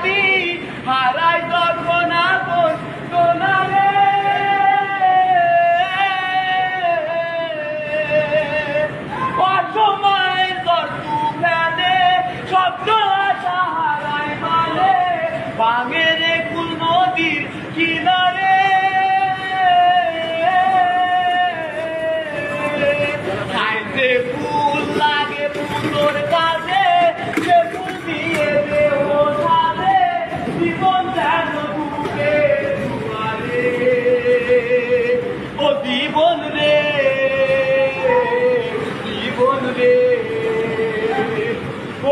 দিন হারাই যখন আপন সোনারে অসময় তর্তু ফেলে শব্দ আশা হারাই মানে বাঙের কুল নদীর কিনারে খাইতে ফুল লাগে ফুলোর কাছে সে ফুল দিয়ে দেহ সাথে জীবন যেন বুকে দুয়ারে ও জীবন রে জীবন রে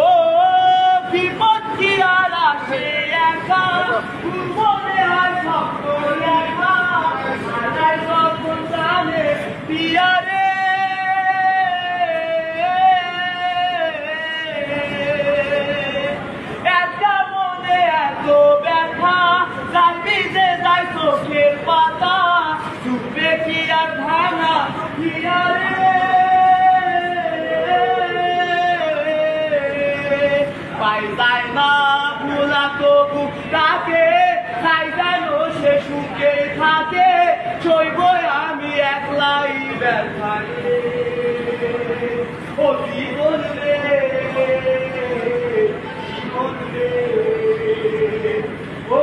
ও বিপদ কি আর আসে একা মনে হয় স্বপ্ন একা হারায় যখন জানে পিয়ারে চোখের পাতা চুপে কি আর ভাঙা হিয়ারে পাই যায় না ভোলা তবু তাকে তাই যেন সে সুখে থাকে সইব আমি একলাই ব্যথারে ও জীবন রে জীবন রে ও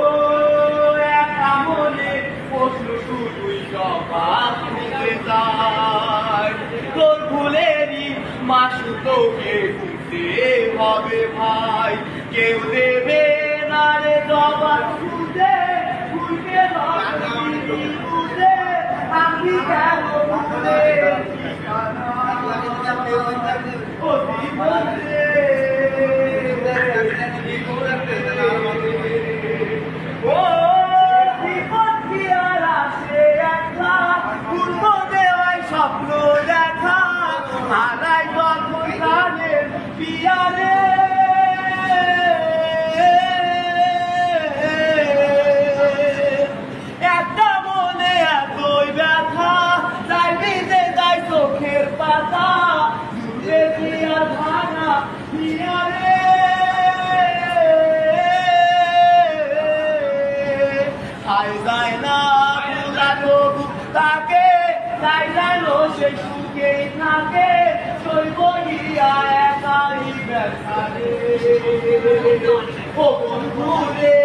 তোর ভুলেরই মাসু তোকে বুঝতে হবে ভাই কেউ দেবে না রে জবাব খুঁজে খুঁজে খুঁজে আমি কেন ভুলে ও জীবন রে ও স্বপ্ন দেখা হারাই যখন জানে পিয়ারে একটা মনে এতই ব্যথা তাই ভিজে যায় চোখের পাতা জুড়ে দিয়া ভাঙা পিয়ারে খাই যায় না ভোলা তবু তাকে তাই যেন সে সুখেই থাকে সইব গিয়া একাই ব্যথারে ও বন্ধু রে